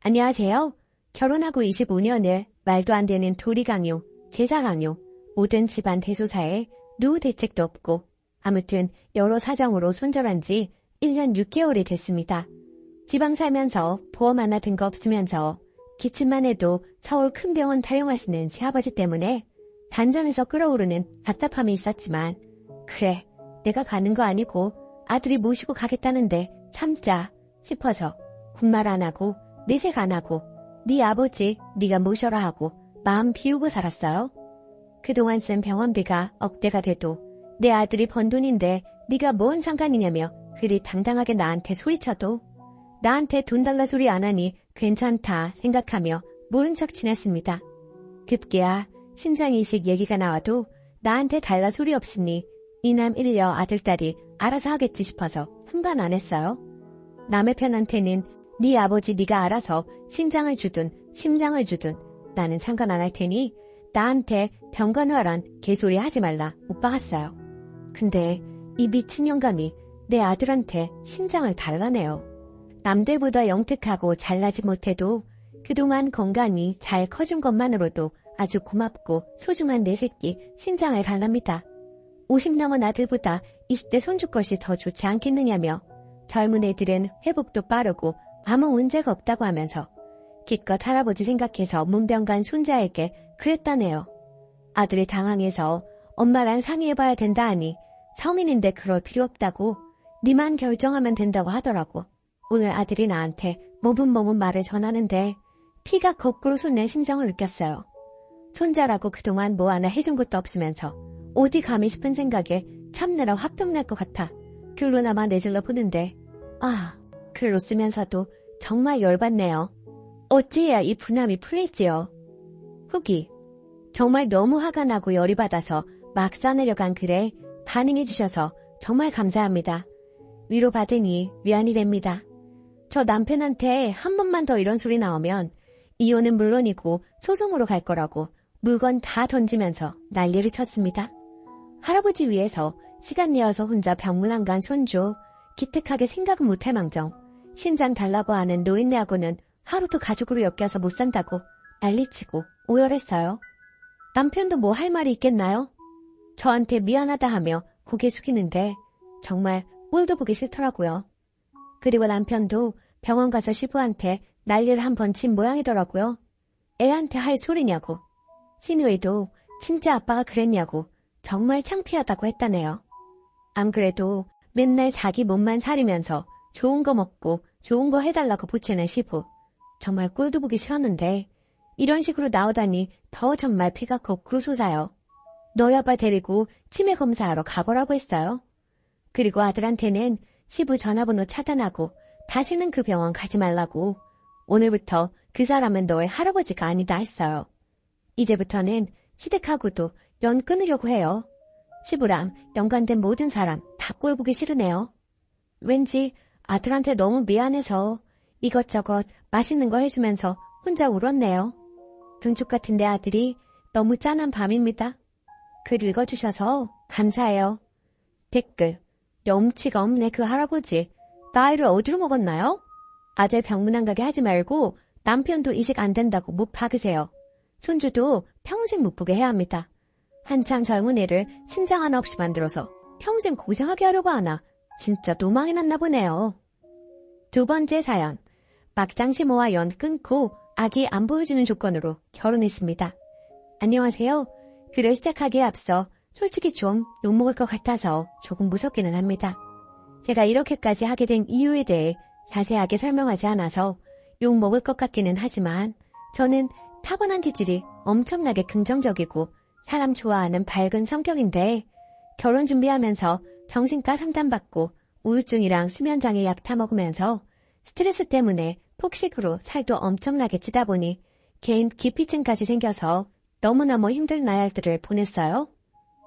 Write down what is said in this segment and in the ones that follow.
안녕하세요. 결혼하고 25년을 말도 안 되는 도리 강요, 제사 강요, 모든 집안 대소사에 누구 대책도 없고 아무튼 여러 사정으로 손절한 지 1년 6개월이 됐습니다. 지방 살면서 보험 하나 든 거 없으면서 기침만 해도 서울 큰 병원 타령하시는 시아버지 때문에 단전에서 끓어오르는 답답함이 있었지만 그래 내가 가는 거 아니고 아들이 모시고 가겠다는데 참자 싶어서 군말 안 하고 내색 안 하고 네 아버지 네가 모셔라 하고 마음 비우고 살았어요. 그동안 쓴 병원비가 억대가 돼도 내 아들이 번 돈인데 네가 뭔 상관이냐며 그리 당당하게 나한테 소리쳐도 나한테 돈 달라 소리 안 하니 괜찮다 생각하며 모른 척 지냈습니다. 급기야 신장이식 얘기가 나와도 나한테 달라 소리 없으니 이남 일녀 아들딸이 알아서 하겠지 싶어서 상관 안 했어요. 남의 편한테는 네 아버지 네가 알아서 신장을 주든 심장을 주든 나는 상관 안 할 테니 나한테 병간호하란 개소리 하지 말라 못 박았어요. 근데 이 미친 영감이 내 아들한테 심장을 달라네요. 남들보다 영특하고 잘나지 못해도 그동안 건강히 잘 커준 것만으로도 아주 고맙고 소중한 내 새끼 심장을 달랍니다. 50 넘은 아들보다 20대 손주 것이 더 좋지 않겠느냐며 젊은 애들은 회복도 빠르고 아무 문제가 없다고 하면서 기껏 할아버지 생각해서 문병간 손자에게 그랬다네요. 아들이 당황해서 엄마랑 상의해봐야 된다 하니 성인인데 그럴 필요 없다고 니만 결정하면 된다고 하더라고. 오늘 아들이 나한테 머뭇머뭇 말을 전하는데 피가 거꾸로 솟는 심정을 느꼈어요. 손자라고 그동안 뭐 하나 해준 것도 없으면서 어디 감히 싶은 생각에 참느라 화병날 것 같아 글로나마 내질러 보는데 글로 쓰면서도 정말 열받네요. 어찌해야 이 분함이 풀릴지요. 후기. 정말 너무 화가 나고 열이 받아서 막 써내려간 글에 반응해주셔서 정말 감사합니다. 위로받으니 위안이 됩니다. 저 남편한테 한 번만 더 이런 소리 나오면 이혼은 물론이고 소송으로 갈 거라고 물건 다 던지면서 난리를 쳤습니다. 할아버지 위해서 시간 내어서 혼자 병문 안 간 손주 기특하게 생각은 못할 망정 신장 달라고 하는 노인네하고는 하루도 가족으로 엮여서 못 산다고 난리치고 오열했어요. 남편도 뭐 할 말이 있겠나요? 저한테 미안하다 하며 고개 숙이는데 정말 꼴도 보기 싫더라고요. 그리고 남편도 병원 가서 시부한테 난리를 한번 친 모양이더라고요. 애한테 할 소리냐고. 신우이도 진짜 아빠가 그랬냐고 정말 창피하다고 했다네요. 안 그래도 맨날 자기 몸만 사리면서 좋은 거 먹고 좋은 거 해달라고 보채는 시부. 정말 꼴도 보기 싫었는데 이런 식으로 나오다니 더 정말 피가 거꾸로 솟아요. 너희 아빠 데리고 치매 검사하러 가보라고 했어요. 그리고 아들한테는 시부 전화번호 차단하고 다시는 그 병원 가지 말라고 오늘부터 그 사람은 너의 할아버지가 아니다 했어요. 이제부터는 시댁하고도 연 끊으려고 해요. 시부랑 연관된 모든 사람 다 꼴 보기 싫으네요. 왠지 아들한테 너무 미안해서 이것저것 맛있는 거 해주면서 혼자 울었네요. 등축 같은 내 아들이 너무 짠한 밤입니다. 글 읽어주셔서 감사해요. 댓글. 염치가 없네 그 할아버지. 나이를 어디로 먹었나요? 아재 병문 안 가게 하지 말고 남편도 이식 안 된다고 못 박으세요. 손주도 평생 못 보게 해야 합니다. 한창 젊은 애를 신장 하나 없이 만들어서 평생 고생하게 하려고 하나 진짜 노망이 났나 보네요. 두 번째 사연. 막장시모와 연 끊고 아기 안 보여주는 조건으로 결혼했습니다. 안녕하세요. 글을 시작하기에 앞서 솔직히 좀 욕먹을 것 같아서 조금 무섭기는 합니다. 제가 이렇게까지 하게 된 이유에 대해 자세하게 설명하지 않아서 욕먹을 것 같기는 하지만 저는 타고난 기질이 엄청나게 긍정적이고 사람 좋아하는 밝은 성격인데 결혼 준비하면서 정신과 상담받고 우울증이랑 수면장애 약 타먹으면서 스트레스 때문에 폭식으로 살도 엄청나게 찌다 보니 개인 기피증까지 생겨서 너무너무 힘든 나날들을 보냈어요.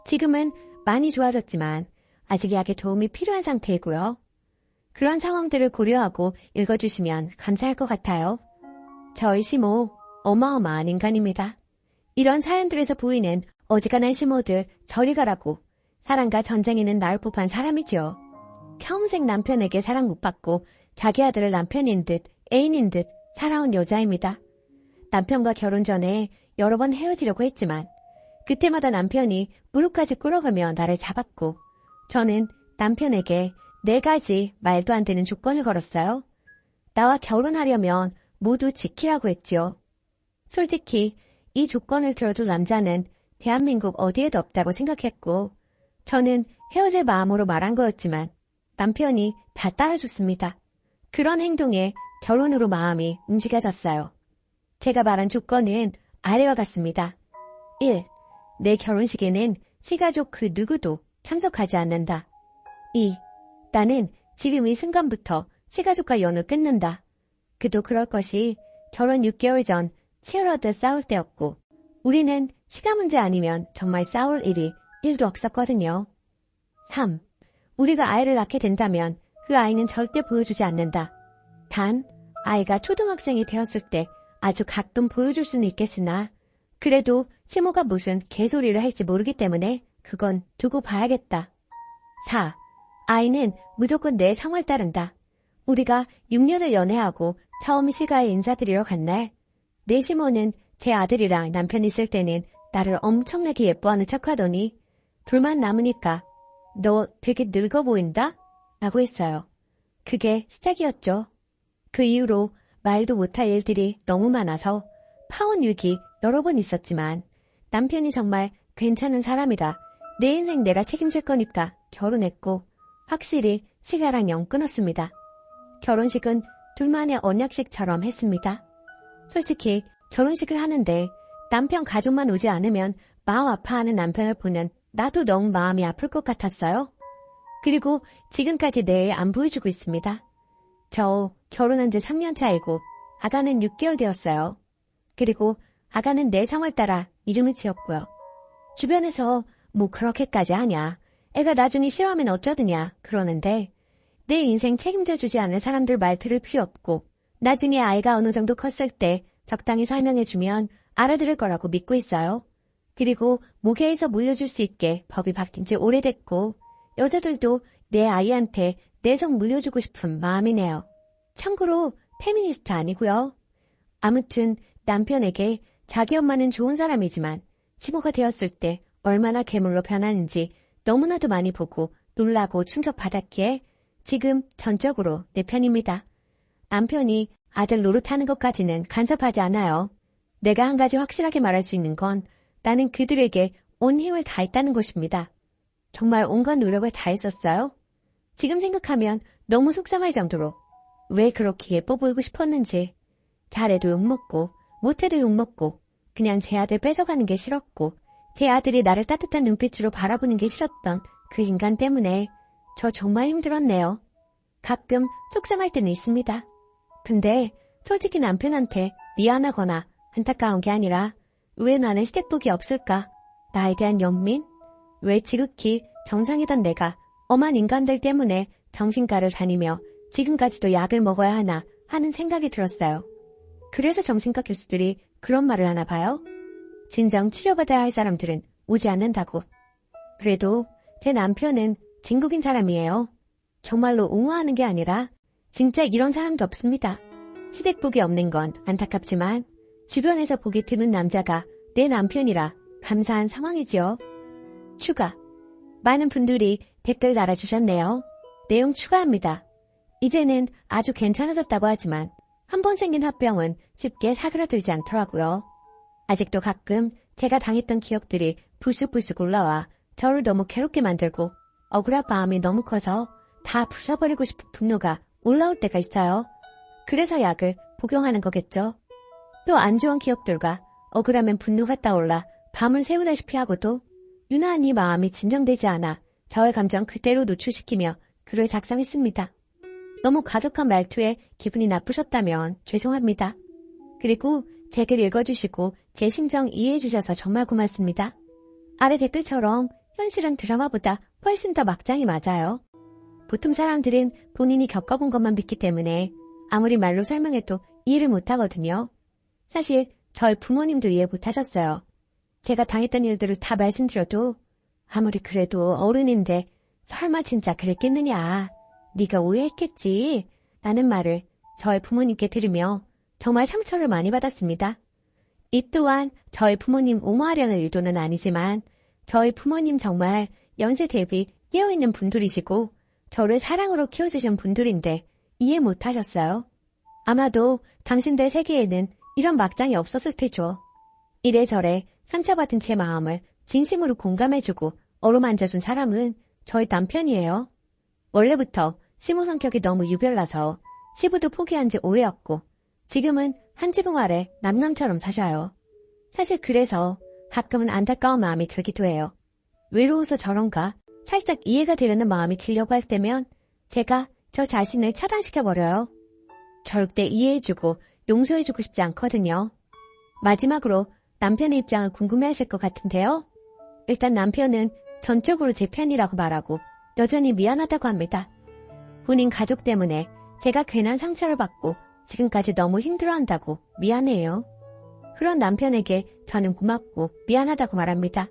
지금은 많이 좋아졌지만 아직 약의 도움이 필요한 상태이고요. 그런 상황들을 고려하고 읽어주시면 감사할 것 같아요. 저희 시모 어마어마한 인간입니다. 이런 사연들에서 보이는 어지간한 시모들 저리 가라고 사랑과 전쟁에는 나을 법한 사람이죠. 평생 남편에게 사랑 못 받고 자기 아들을 남편인 듯 애인인 듯 살아온 여자입니다. 남편과 결혼 전에 여러 번 헤어지려고 했지만 그때마다 남편이 무릎까지 꿇어가며 나를 잡았고 저는 남편에게 4가지 말도 안 되는 조건을 걸었어요. 나와 결혼하려면 모두 지키라고 했지요. 솔직히 이 조건을 들어줄 남자는 대한민국 어디에도 없다고 생각했고 저는 헤어질 마음으로 말한 거였지만 남편이 다 따라줬습니다. 그런 행동에 결혼으로 마음이 움직여졌어요. 제가 말한 조건은 아래와 같습니다. 1. 내 결혼식에는 시가족 그 누구도 참석하지 않는다. 2. 나는 지금 이 순간부터 시가족과 연을 끊는다. 그도 그럴 것이 결혼 6개월 전 치열하듯 싸울 때였고 우리는 시간 문제 아니면 정말 싸울 일이 1도 없었거든요. 3. 우리가 아이를 낳게 된다면 그 아이는 절대 보여주지 않는다. 단 아이가 초등학생이 되었을 때 아주 가끔 보여줄 수는 있겠으나 그래도 시모가 무슨 개소리를 할지 모르기 때문에 그건 두고 봐야겠다. 4. 아이는 무조건 내 상을 따른다. 우리가 6년을 연애하고 처음 시가에 인사드리러 간 날 내 시모는 제 아들이랑 남편 있을 때는 나를 엄청나게 예뻐하는 척하더니 둘만 남으니까 너 되게 늙어 보인다? 라고 했어요. 그게 시작이었죠. 그 이후로 말도 못할 일들이 너무 많아서 파혼 위기 여러 번 있었지만 남편이 정말 괜찮은 사람이라 내 인생 내가 책임질 거니까 결혼했고 확실히 시가랑 영 끊었습니다. 결혼식은 둘만의 언약식처럼 했습니다. 솔직히 결혼식을 하는데 남편 가족만 오지 않으면 마음 아파하는 남편을 보면 나도 너무 마음이 아플 것 같았어요. 그리고 지금까지 내 애 안 보여주고 있습니다. 저 결혼한 지 3년 차이고 아가는 6개월 되었어요. 그리고 아가는 내 성을 따라 이름을 지었고요. 주변에서 뭐 그렇게까지 하냐, 애가 나중에 싫어하면 어쩌드냐 그러는데 내 인생 책임져주지 않을 사람들 말 들을 필요 없고 나중에 아이가 어느 정도 컸을 때 적당히 설명해주면 알아들을 거라고 믿고 있어요. 그리고 모계에서 물려줄 수 있게 법이 바뀐 지 오래됐고 여자들도 내 아이한테 내 성 물려주고 싶은 마음이네요. 참고로 페미니스트 아니고요. 아무튼 남편에게 자기 엄마는 좋은 사람이지만 시모가 되었을 때 얼마나 괴물로 변하는지 너무나도 많이 보고 놀라고 충격받았기에 지금 전적으로 내 편입니다. 남편이 아들 노릇하는 것까지는 간섭하지 않아요. 내가 한 가지 확실하게 말할 수 있는 건 나는 그들에게 온 힘을 다했다는 것입니다. 정말 온갖 노력을 다했었어요. 지금 생각하면 너무 속상할 정도로 왜 그렇게 예뻐 보이고 싶었는지 잘해도 욕먹고 못해도 욕먹고 그냥 제 아들 뺏어가는 게 싫었고 제 아들이 나를 따뜻한 눈빛으로 바라보는 게 싫었던 그 인간 때문에 저 정말 힘들었네요. 가끔 속상할 때는 있습니다. 근데 솔직히 남편한테 미안하거나 안타까운 게 아니라 왜 나는 시댁복이 없을까? 나에 대한 연민? 왜 지극히 정상이던 내가 엄한 인간들 때문에 정신과를 다니며 지금까지도 약을 먹어야 하나 하는 생각이 들었어요. 그래서 정신과 교수들이 그런 말을 하나 봐요. 진정 치료받아야 할 사람들은 오지 않는다고. 그래도 제 남편은 진국인 사람이에요. 정말로 옹호하는 게 아니라 진짜 이런 사람도 없습니다. 시댁복이 없는 건 안타깝지만 주변에서 보기 드문 남자가 내 남편이라 감사한 상황이지요. 추가. 많은 분들이 댓글 달아주셨네요. 내용 추가합니다. 이제는 아주 괜찮아졌다고 하지만 한 번 생긴 화병은 쉽게 사그라들지 않더라고요. 아직도 가끔 제가 당했던 기억들이 불쑥불쑥 올라와 저를 너무 괴롭게 만들고 억울한 마음이 너무 커서 다 부숴버리고 싶은 분노가 올라올 때가 있어요. 그래서 약을 복용하는 거겠죠. 또 안 좋은 기억들과 억울하면 분노가 떠올라 밤을 새우다시피 하고도 유난히 마음이 진정되지 않아 저의 감정 그대로 노출시키며 글을 작성했습니다. 너무 가득한 말투에 기분이 나쁘셨다면 죄송합니다. 그리고 제 글 읽어주시고 제 심정 이해해주셔서 정말 고맙습니다. 아래 댓글처럼 현실은 드라마보다 훨씬 더 막장이 맞아요. 보통 사람들은 본인이 겪어본 것만 믿기 때문에 아무리 말로 설명해도 이해를 못하거든요. 사실 저희 부모님도 이해 못하셨어요. 제가 당했던 일들을 다 말씀드려도 아무리 그래도 어른인데 설마 진짜 그랬겠느냐, 네가 오해했겠지 라는 말을 저희 부모님께 들으며 정말 상처를 많이 받았습니다. 이 또한 저희 부모님 옹호하려는 의도는 아니지만 저희 부모님 정말 연세 대비 깨어있는 분들이시고 저를 사랑으로 키워주신 분들인데 이해 못하셨어요. 아마도 당신들 세계에는 이런 막장이 없었을 테죠. 이래저래 상처받은 제 마음을 진심으로 공감해주고 어루만져준 사람은 저희 남편이에요. 원래부터 시모 성격이 너무 유별나서 시부도 포기한 지 오래였고 지금은 한 지붕 아래 남남처럼 사셔요. 사실 그래서 가끔은 안타까운 마음이 들기도 해요. 외로워서 저런가 살짝 이해가 되려는 마음이 들려고 할 때면 제가 저 자신을 차단시켜버려요. 절대 이해해주고 용서해주고 싶지 않거든요. 마지막으로 남편의 입장을 궁금해하실 것 같은데요. 일단 남편은 전적으로 제 편이라고 말하고 여전히 미안하다고 합니다. 본인 가족 때문에 제가 괜한 상처를 받고 지금까지 너무 힘들어한다고 미안해요. 그런 남편에게 저는 고맙고 미안하다고 말합니다.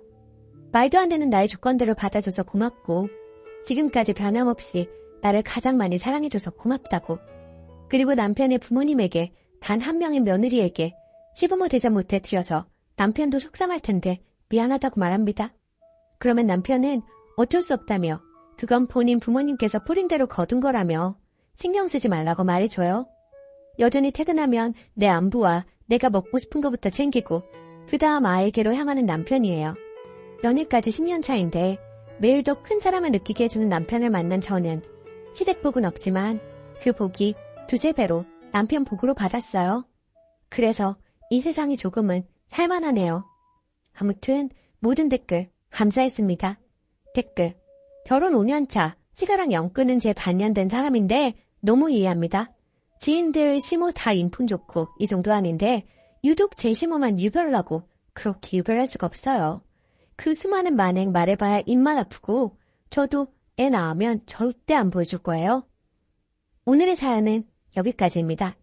말도 안 되는 나의 조건들을 받아줘서 고맙고 지금까지 변함없이 나를 가장 많이 사랑해줘서 고맙다고. 그리고 남편의 부모님에게 단 한 명의 며느리에게 시부모 대접 못해드려서 남편도 속상할 텐데 미안하다고 말합니다. 그러면 남편은 어쩔 수 없다며 그건 본인 부모님께서 뿌린 대로 거둔 거라며 신경 쓰지 말라고 말해줘요. 여전히 퇴근하면 내 안부와 내가 먹고 싶은 것부터 챙기고 그 다음 아이에게로 향하는 남편이에요. 연애까지 10년 차인데 매일 더 큰 사랑을 느끼게 해주는 남편을 만난 저는 시댁복은 없지만 그 복이 두세 배로 남편 복으로 받았어요. 그래서 이 세상이 조금은 살만하네요. 아무튼 모든 댓글 감사했습니다. 댓글: 결혼 5년차 시가랑 영 끊은 제 반년 된 사람인데 너무 이해합니다. 지인들 시모 다 인품 좋고 이 정도 아닌데 유독 제 시모만 유별나고 그렇게 유별할 수가 없어요. 그 수많은 만행 말해봐야 입만 아프고 저도 애 낳으면 절대 안 보여줄 거예요. 오늘의 사연은 여기까지입니다.